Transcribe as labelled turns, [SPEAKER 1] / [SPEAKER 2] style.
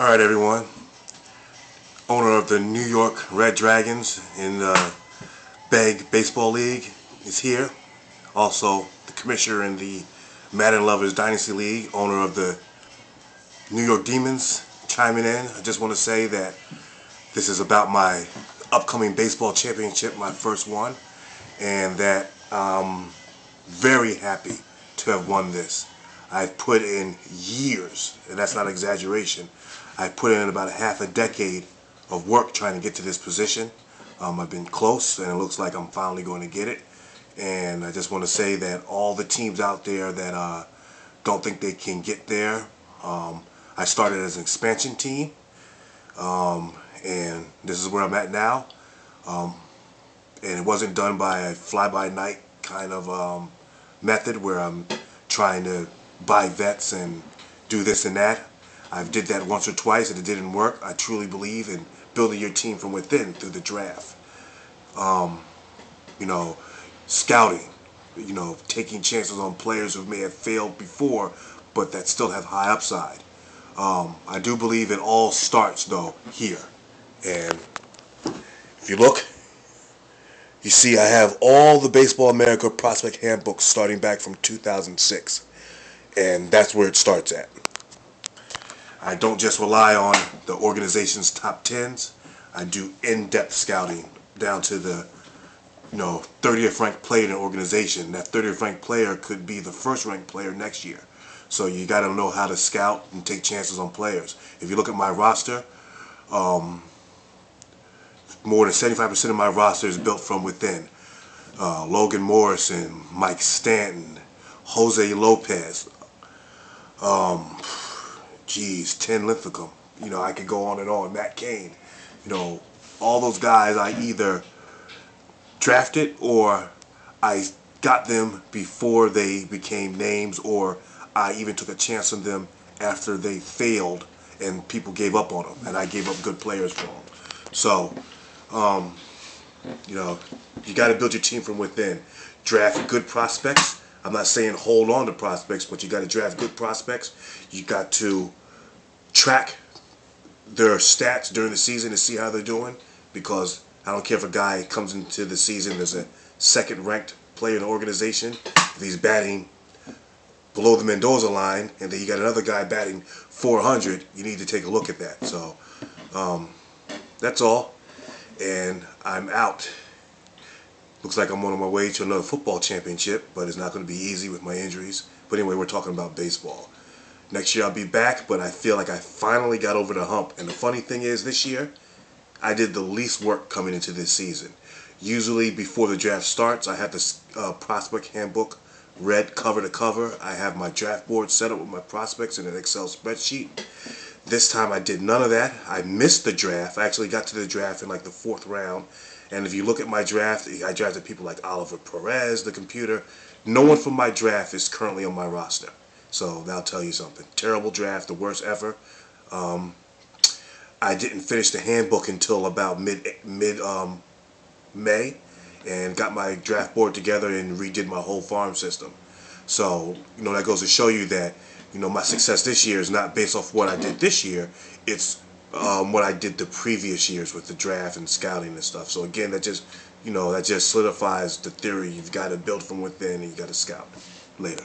[SPEAKER 1] Alright everyone, owner of the New York Red Dragons in the Beg Baseball League is here. Also the commissioner in the Madden Lovers Dynasty League, owner of the New York Demons, chiming in. I just want to say that this is about my upcoming baseball championship, my first one, and that I'm very happy to have won this. I've put in years, and that's not exaggeration. I put in about a half a decade of work trying to get to this position. I've been close, and it looks like I'm finally going to get it. And I just want to say that all the teams out there that don't think they can get there, I started as an expansion team, and this is where I'm at now. And it wasn't done by a fly-by-night kind of method where I'm trying to buy vets and do this and that. I did that once or twice and it didn't work. I truly believe in building your team from within through the draft. You know, scouting, taking chances on players who may have failed before but that still have high upside. I do believe it all starts though here. And if you look, you see I have all the Baseball America prospect handbooks starting back from 2006. And that's where it starts at. I don't just rely on the organization's top 10s. I do in-depth scouting down to the 30th ranked player in an organization. That 30th ranked player could be the first ranked player next year. So you got to know how to scout and take chances on players. If you look at my roster, more than 75% of my roster is built from within. Logan Morrison, Mike Stanton, Jose Lopez, Tim Linthicum. I could go on and on. Matt Cain. All those guys I either drafted or I got them before they became names, or I even took a chance on them after they failed and people gave up on them, and I gave up good players for them. So, you got to build your team from within. Draft good prospects. I'm not saying hold on to prospects, but you got to draft good prospects. You got to track their stats during the season to see how they're doing, because I don't care if a guy comes into the season as a second-ranked player in the organization. If he's batting below the Mendoza line, and then you got another guy batting 400, you need to take a look at that. So, that's all. And I'm out. Looks like I'm on my way to another football championship, but it's not going to be easy with my injuries. But anyway, we're talking about baseball. Next year I'll be back, but I feel like I finally got over the hump. And the funny thing is, this year, I did the least work coming into this season. Usually before the draft starts, I have this prospect handbook read cover to cover. I have my draft board set up with my prospects in an Excel spreadsheet. This time I did none of that. I missed the draft. I actually got to the draft in like the 4th round. And if you look at my draft, I drafted people like Oliver Perez, the computer. No one from my draft is currently on my roster. So that'll tell you something. Terrible draft, the worst ever. I didn't finish the handbook until about mid-May, and got my draft board together and redid my whole farm system. So, that goes to show you that, my success this year is not based off what I did this year. It's what I did the previous years with the draft and scouting and stuff. So again, that just solidifies the theory. You've got to build from within and you got to scout. Later.